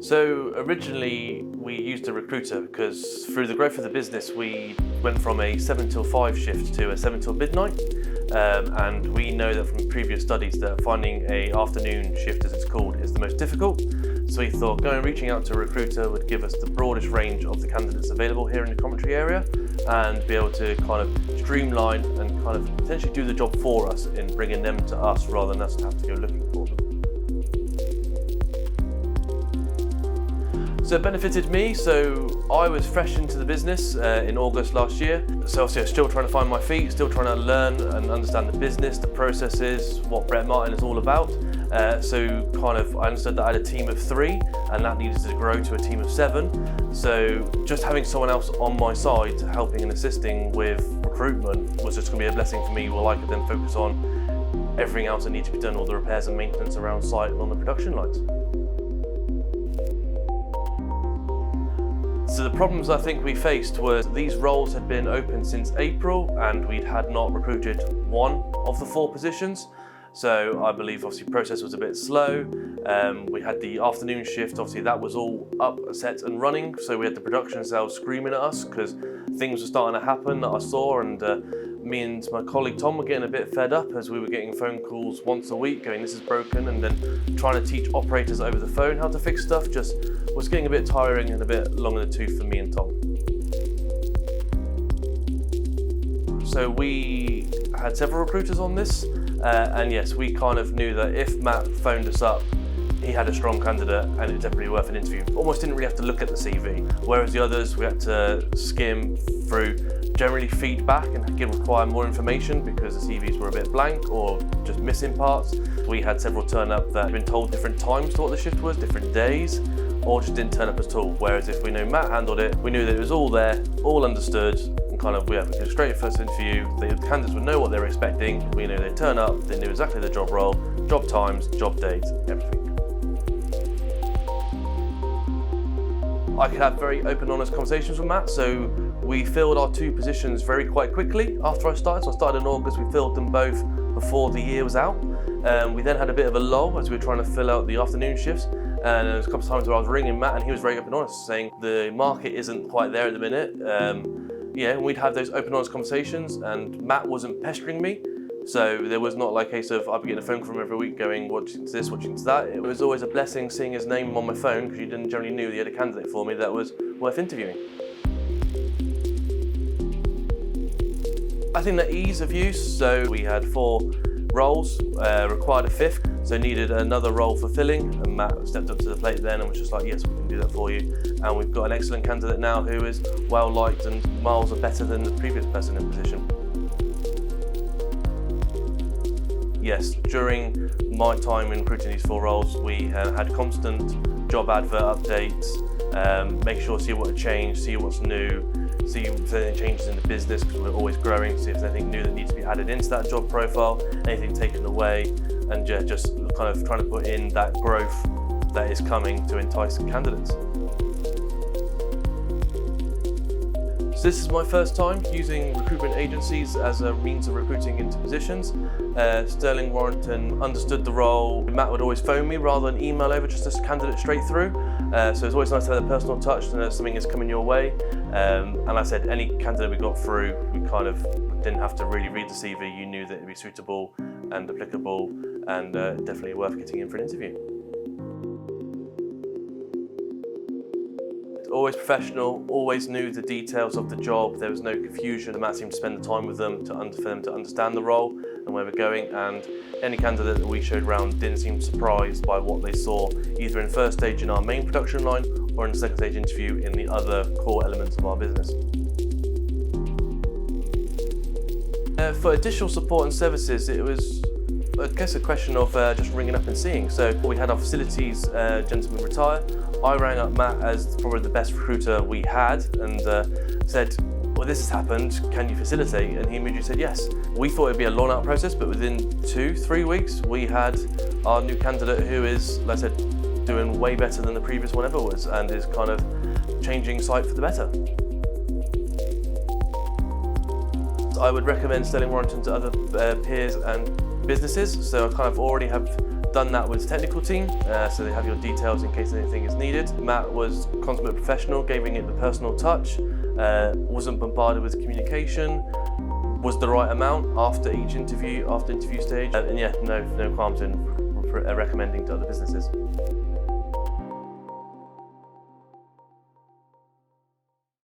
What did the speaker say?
So originally we used a recruiter because through the growth of the business we went from a 7 till 5 shift to a 7 till midnight, and we know that from previous studies that finding a afternoon shift, as it's called, is the most difficult. So we thought reaching out to a recruiter would give us the broadest range of the candidates available here in the Coventry area and be able to kind of streamline and kind of potentially do the job for us in bringing them to us rather than us have to go looking for them. So it benefited me, so I was fresh into the business in August last year. So obviously I was still trying to find my feet, still trying to learn and understand the business, the processes, what Brett Martin is all about. So I understood that I had a team of 3 and that needed to grow to a team of 7. So just having someone else on my side helping and assisting with recruitment was just going to be a blessing for me, while I could then focus on everything else that needed to be done, all the repairs and maintenance around site and on the production lines. So the problems I think we faced was these roles had been open since April and we had not recruited one of the 4 positions. So I believe obviously process was a bit slow. We had the afternoon shift, obviously that was all up, set and running. So we had the production cells screaming at us because things were starting to happen that I saw, and me and my colleague Tom were getting a bit fed up as we were getting phone calls once a week going, this is broken, and then trying to teach operators over the phone how to fix stuff just was getting a bit tiring and a bit long in the tooth for me and Tom. So we had several recruiters on this, and yes, we kind of knew that if Matt phoned us up, he had a strong candidate and it's definitely worth an interview. Almost didn't really have to look at the CV, whereas the others we had to skim through, generally feedback and require more information because the CVs were a bit blank or just missing parts. We had several turn up that had been told different times to what the shift was, different days, or just didn't turn up at all. Whereas if we know Matt handled it, we knew that it was all there, all understood, and we had to go straight first interview. The candidates would know what they were expecting. We knew they'd turn up, they knew exactly the job role, job times, job dates, everything. I could have very open, honest conversations with Matt, so we filled our 2 positions quite quickly after I started. So I started in August, we filled them both before the year was out. We then had a bit of a lull as we were trying to fill out the afternoon shifts, and there was a couple of times where I was ringing Matt and he was very open and honest, saying the market isn't quite there at the minute. And we'd have those open, honest conversations, and Matt wasn't pestering me. So there was not like a case of I'd be getting a phone call from him every week going, watching this, watching that. It was always a blessing seeing his name on my phone because you didn't generally knew he had a candidate for me that was worth interviewing. I think the ease of use, so we had 4 roles, required a 5th, so needed another role for filling, and Matt stepped up to the plate then and was just like, yes, we can do that for you. And we've got an excellent candidate now who is well liked and miles are better than the previous person in position. Yes, during my time in recruiting these 4 roles, we had constant job advert updates, make sure to see what had changed, see what's new, see if there's any changes in the business because we're always growing, see if there's anything new that needs to be added into that job profile, anything taken away, and just kind of trying to put in that growth that is coming to entice candidates. So this is my first time using recruitment agencies as a means of recruiting into positions. Sterling Warrington understood the role. Matt would always phone me rather than email over just a candidate straight through. So it's always nice to have that personal touch to know something is coming your way. And I said any candidate we got through, we kind of didn't have to really read the CV. You knew that it'd be suitable and applicable and definitely worth getting in for an interview. Always professional, always knew the details of the job. There was no confusion. Matt seemed to spend the time with them for them to understand the role and where we're going, and any candidate that we showed around didn't seem surprised by what they saw, either in first stage in our main production line or in the second stage interview in the other core elements of our business. For additional support and services, it was I guess a question of just ringing up and seeing. So we had our facilities gentleman retire. I rang up Matt as probably the best recruiter we had and said, well, this has happened, can you facilitate? And he immediately said yes. We thought it'd be a long out process, but within 2-3 weeks, we had our new candidate who is, like I said, doing way better than the previous one ever was and is kind of changing site for the better. I would recommend Sterling Warrington to other peers and businesses. So I kind of already have done that with the technical team, so they have your details in case anything is needed. Matt was consummate professional, giving it the personal touch, wasn't bombarded with communication, was the right amount after each interview, after interview stage, and yeah, no qualms in recommending to other businesses.